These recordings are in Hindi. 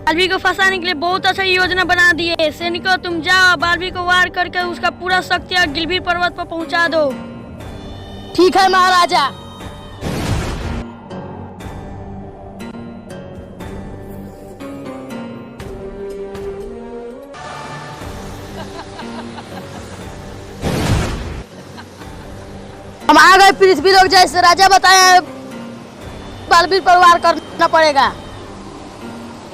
बालवीर को फंसाने के लिए बहुत अच्छा योजना बना दिए। सैनिकों तुम जाओ, बालवीर को वार करके उसका पूरा शक्ति गिलबीर पर्वत पर पहुंचा दो। ठीक है महाराजा। हम आ गए पृथ्वी लोग, जैसे राजा बताए बालवीर पर वार करना पड़ेगा।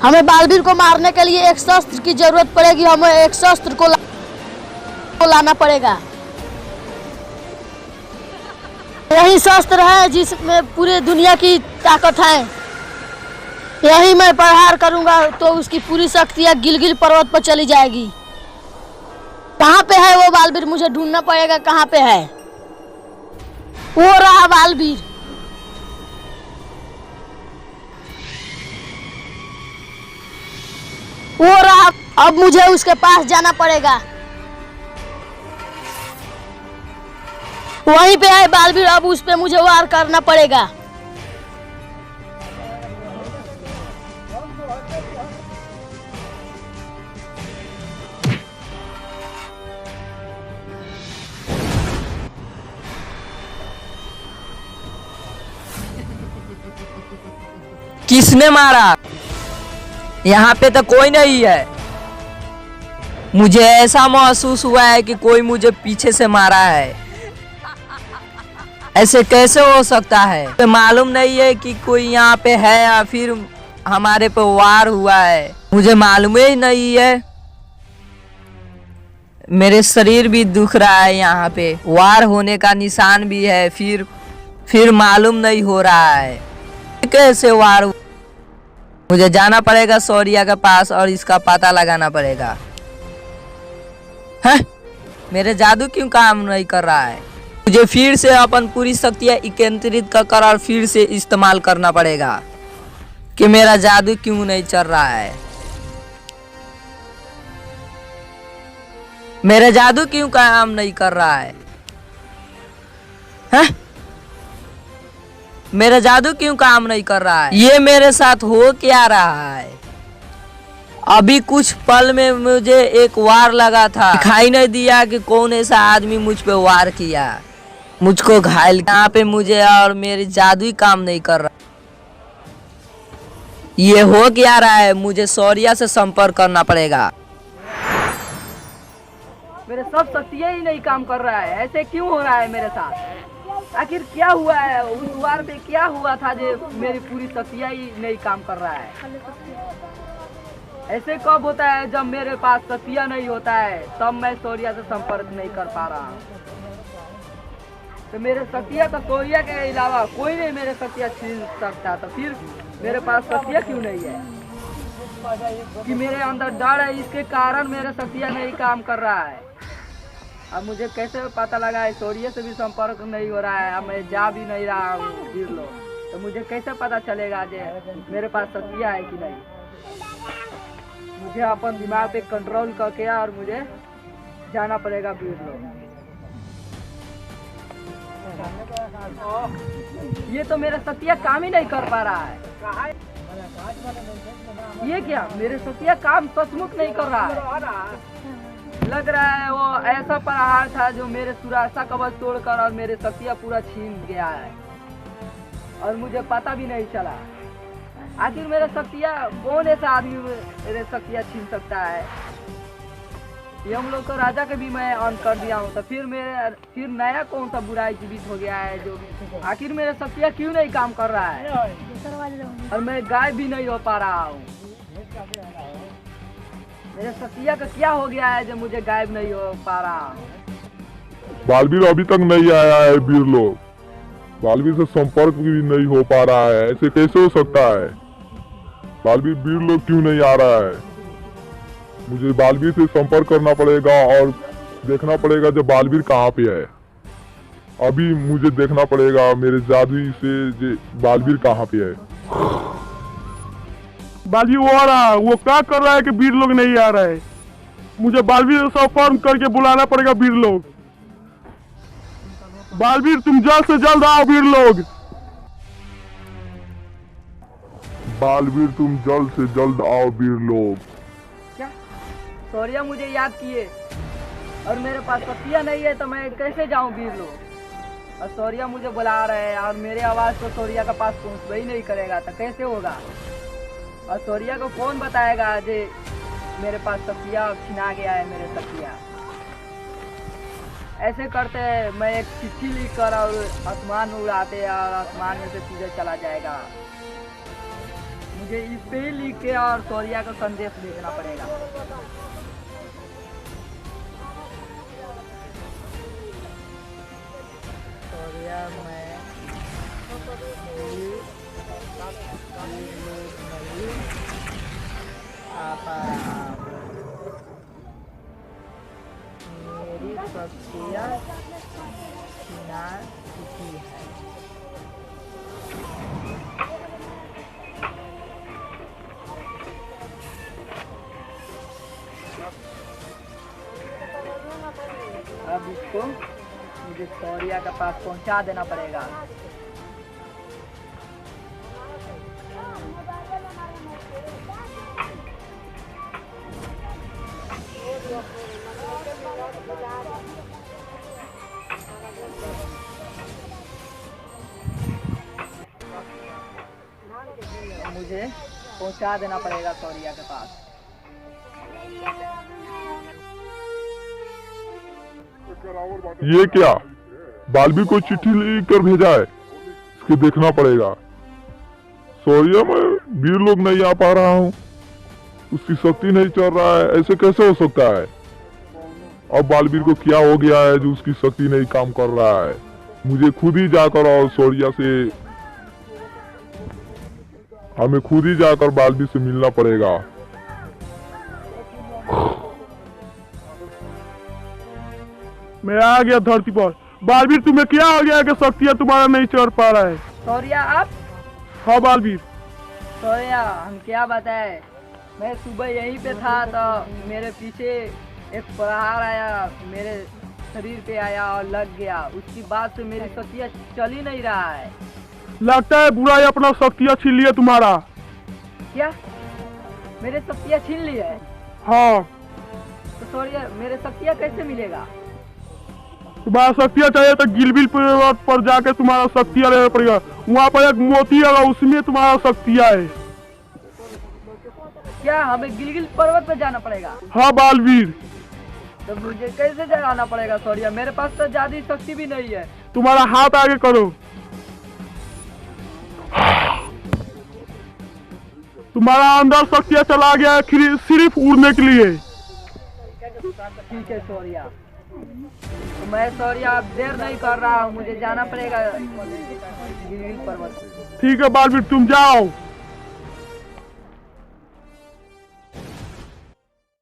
हमें बालवीर को मारने के लिए एक शस्त्र की जरूरत पड़ेगी। हमें एक शस्त्र को लाना पड़ेगा। यही शस्त्र है जिसमें पूरे दुनिया की ताकत है। यही मैं प्रहार करूंगा तो उसकी पूरी शक्तियां गिलगिल पर्वत पर चली जाएगी। कहाँ पे है वो बालवीर? मुझे ढूंढना पड़ेगा कहाँ पे है। वो रहा बालवीर। वो रहा। अब मुझे उसके पास जाना पड़ेगा। वहीं पे है बालवीर। अब उस पे मुझे वार करना पड़ेगा। किसने मारा? यहाँ पे तो कोई नहीं है। मुझे ऐसा महसूस हुआ है कि कोई मुझे पीछे से मारा है। ऐसे कैसे हो सकता है? तो मालूम नहीं है कि कोई यहाँ पे है या फिर हमारे पे वार हुआ है। मुझे मालूम ही नहीं है। मेरे शरीर भी दुख रहा है। यहाँ पे वार होने का निशान भी है। फिर मालूम नहीं हो रहा है कैसे वार। मुझे जाना पड़ेगा शौर्या के पास और इसका पता लगाना पड़ेगा। हैं? मेरे जादू क्यों काम नहीं कर रहा है? मुझे फिर से अपन पूरी शक्तियां एकत्रित कर और फिर से इस्तेमाल करना पड़ेगा कि मेरा जादू क्यों नहीं चल रहा है। मेरा जादू क्यों काम नहीं कर रहा है? हैं? मेरा जादू क्यों काम नहीं कर रहा है? ये मेरे साथ हो क्या रहा है? अभी कुछ पल में मुझे एक वार लगा था। दिखाई नहीं दिया कि कौन ऐसा आदमी मुझ पे वार किया, मुझको घायल। यहाँ पे मुझे और मेरी जादू ही काम नहीं कर रहा। ये हो क्या रहा है? मुझे शौर्या से संपर्क करना पड़ेगा। मेरे सब शक्तियाँ ही नहीं काम कर रहा है। ऐसे क्यों हो रहा है मेरे साथ? आखिर क्या हुआ है? उस वार पे क्या हुआ था जो मेरी पूरी शक्तियाँ ही नहीं काम कर रहा है? ऐसे कब होता है जब मेरे पास शक्तियाँ नहीं होता है तब मैं शौर्या से संपर्क नहीं कर पा रहा हूँ। तो मेरे शक्तियाँ तो शौर्या के अलावा कोई नहीं मेरे शक्तियाँ छीन सकता। तो फिर मेरे पास शक्तियाँ क्यों नहीं है? कि मेरे अंदर डर है, इसके कारण मेरे शक्तियाँ नहीं काम कर रहा है। अब मुझे कैसे पता लगा है? शौर्य से भी संपर्क नहीं हो रहा है। अब मैं जा भी नहीं रहा हूँ वीर लोग, तो मुझे कैसे पता चलेगा जे मेरे पास शक्तियाँ है कि नहीं? मुझे अपन दिमाग पे कंट्रोल करके और मुझे जाना पड़ेगा वीर लोग। ये तो मेरा शक्तियाँ काम ही नहीं कर पा रहा है। ये क्या? मेरे शक्तियाँ काम सचमुच नहीं कर रहा है। लग रहा है वो ऐसा प्रहार था जो मेरे सुरक्षा कवच तोड़कर और मेरे शक्तियाँ पूरा छीन गया है और मुझे पता भी नहीं चला। आखिर मेरे शक्तियाँ कौन ऐसा आदमी मेरे शक्तियाँ छीन सकता है? ये हम लोग को राजा के भी मैं ऑन कर दिया हूँ, तो फिर नया कौन सा बुराई जीवित हो गया है जो आखिर मेरे शक्तियाँ क्यों नहीं काम कर रहा है? और मैं गायब भी नहीं हो पा रहा हूँ। मेरे शक्तियाँ का क्या हो गया है जो मुझे गायब नहीं हो पा रहा? बालवीर अभी तक नहीं आया है वीर लोग। बालवीर से संपर्क भी नहीं हो पा रहा है। ऐसे कैसे हो सकता है? बालवीर वीर लोग क्यों नहीं आ रहा है? मुझे बालवीर से संपर्क करना पड़ेगा और देखना पड़ेगा जब बालवीर कहाँ पे है। अभी मुझे देखना पड़ेगा मेरे जादू से बालवीर कहाँ पे है। बालवीर वो आ रहा है। वो क्या कर रहा है कि वीर लोग नहीं आ रहे? मुझे बालवीर से संपर्क करके बुलाना पड़ेगा वीर लोग। बालवीर तुम जल्द से जल्द आओ वीर लोग। बालवीर तुम जल्द से जल्द आओ वीर लोग। क्या सौर्या मुझे याद किए और मेरे पास शक्तियाँ नहीं है तो मैं कैसे जाऊँ वीर लोग। और सौर्या मुझे बुला रहे हैं और मेरे आवाज़ तो सौर्या के पास पहुँच ही नहीं करेगा तो कैसे होगा। और सौर्या को कौन बताएगा जे मेरे पास शक्तियाँ छिना गया है मेरे शक्तियाँ। ऐसे करते हैं मैं एक चिट्ठी लिख कर और आसमान में उड़ाते हैं और आसमान में से सीधे चला जाएगा। मुझे इस पे ही लिख के और सौर्या को संदेश भेजना पड़ेगा। सौर्या मैं नहीं आ पा रहा हूँ। मेरी शक्तियाँ छिना चुकी है। अब इसको मुझे सौर्या के पास पहुंचा देना पड़ेगा। मुझे पहुंचा देना पड़ेगा सौर्या के पास। ये क्या बालवीर को चिट्ठी लिख कर भेजा है, इसके देखना पड़ेगा। सौर्या मैं वीर लोग नहीं आ पा रहा हूँ, उसकी शक्ति नहीं चल रहा है, ऐसे कैसे हो सकता है। अब बालवीर को क्या हो गया है जो उसकी शक्ति नहीं काम कर रहा है। मुझे खुद ही जाकर और सौर्या से हमें खुद ही जाकर बालवीर से मिलना पड़ेगा। मैं आ गया धरती पर। बालवीर तुम्हें क्या हो गया कि शक्तियाँ तुम्हारा नहीं चढ़ पा रहा है। सौर्या आप? हाँ बालवीर। सौर्या हम क्या बताए, मैं सुबह यहीं पे था तो मेरे पीछे एक प्रहार आया, मेरे शरीर पे आया और लग गया। उसकी बाद से मेरी शक्तियाँ चल ही नहीं रहा है। लगता है बुराई अपना शक्तियाँ छीन लिया तुम्हारा। क्या मेरे शक्तियाँ छीन ली है? हाँ। तो सौर्या मेरे शक्तियाँ कैसे मिलेगा? तुम्हारा शक्तियाँ चाहिए तो गिलबिल पर्वत पर जाके तुम्हारा शक्तियाँ लेना पड़ेगा। वहाँ पर एक मोती होगा, उसमें तुम्हारा शक्तियाँ है। क्या हमें गिलगिल पर्वत पे जाना पड़ेगा? हाँ बालवीर। तो मुझे कैसे जाना पड़ेगा सौर्या? मेरे पास तो ज्यादा शक्ति भी नहीं है। तुम्हारा हाथ आगे करो। तुम्हारा अंदर शक्तियाँ चला गया है सिर्फ उड़ने के लिए। ठीक है सौर्या, तो मैं सौर्या अब देर नहीं कर रहा हूँ, मुझे जाना पड़ेगा गिलगिल पर्वत। ठीक है बालवीर तुम जाओ।